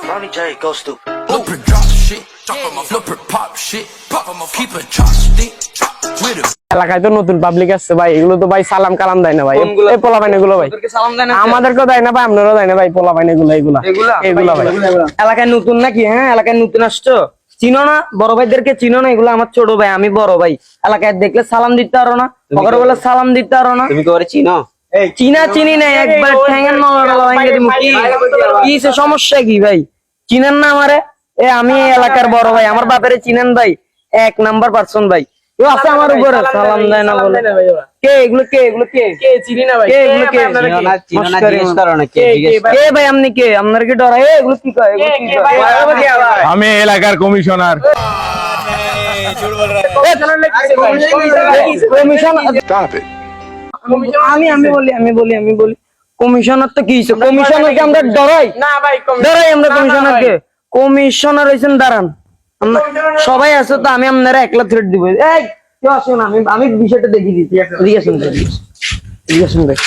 Ronnie J, go stupid. Blueprint drop shit, blueprint pop shit, pop 'em up, keep a chopstick with him. এলাকায় তো নতুন public আসছে ভাই, এগুলো তো ভাই সালাম কালাম দেয় না ভাই, এই পোলা পাইন এগুলো ভাই সালাম দেন আমাদেরকেও দেয় না ভাই, আপনারাও দেয় না ভাই, পোলা পাইন এগুলো এগুলা ভাই। এলাকায় নতুন নাকি? হ্যাঁ, এলাকায় নতুন আসছো, চিনো না? বড় ভাইদেরকে চিনো না? এগুলো আমার ছোট ভাই, আমি বড় ভাই। এলাকায় দেখলে সালাম দিতে পারো না, ওকে বলে সালাম দিতে পারো না। তুমি কি করে চিনো? চিনা চিনি নাই, একবার ঠ্যাঙ্গের কি সমস্যা কি ভাই? চিনেন না আমারে? আমি এই এলাকার বড় ভাই, আমার বাপেরে চিনেন ভাই, 1 নাম্বার পারসন ভাই। কেউ আছে আমার উপরে সালাম দেয় না বলে? কে এগুলো? কে এগুলো? কে চিনি না ভাই, কে এগুলো? কে চিনো না জিজ্ঞেস করো না কে জিজ্ঞেস কে ভাই? আপনি কে? আপনার কি ডর? এগুলো কি কয়? এগুলো কি কয়? আমি এলাকার কমিশনার। আমি বলি কমিশনার তো কি হইছে? কমিশনারকে আমরা ডরাই না ভাই, ডরাই আমরা কমিশনারকে? কমিশনার হইছেন দাঁড়ান, সবাই আছে তো, আমি আপনারা একলা থ্রেট দিব। এই কেউ আসুন, আমি বিষয়টা দেখিয়ে দিচ্ছি। এদিকে আসুন ভাই, এদিকে আসুন ভাই,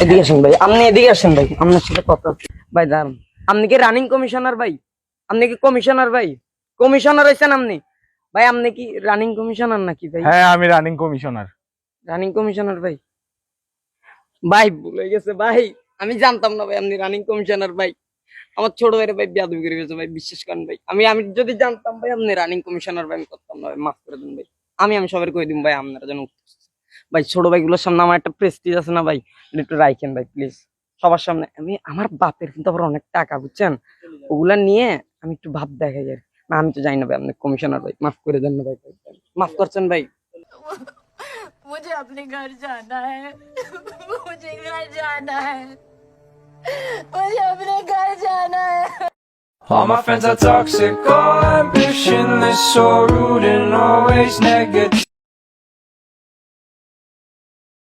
এদিকে আসুন ভাই, আপনি এদিকে আসুন ভাই, আপনার সাথে কথা ভাই। দাঁড়ান, আপনি কি রানিং কমিশনার ভাই? আপনি কি কমিশনার ভাই? কমিশনার হইছেন আপনি ভাই? আপনি কি রানিং কমিশনার নাকি ভাই? হ্যাঁ, আমি রানিং কমিশনার। রানিং কমিশনার ভাই? ভাই ভুলে গেছে ভাই, আমি জানতাম না ভাই আপনি রানিং কমিশনার ভাই। আমার ছোট ভাইরে ভাই বেয়াদবি করে গেছে ভাই, বিশ্বাস করেন ভাই। আমি যদি জানতাম ভাই আপনি রানিং কমিশনার ভাই, আমি করতাম না ভাই, মাফ করে দেন ভাই। আমি সবার কই দিম ভাই, আপনারা যেন ভাই ছোট ভাইগুলোর সামনে আমার একটা প্রেস্টিজ আছে না ভাই, একটু রাখেন ভাই প্লিজ সবার সামনে। আমার বাপের কিন্তু আবার অনেক টাকা, বুঝছেন? ওগুলা নিয়ে আমি একটু ভাব দেখাই আর না, আমি তো জানি না ভাই আপনি কমিশনার ভাই, মাফ করে দেন না ভাই, মাফ করছেন ভাই। मुझे अपने घर जाना है मुझे घर जाना है मुझे अपने घर जाना है All my friends are toxic, all ambitionless, so rude and always negative.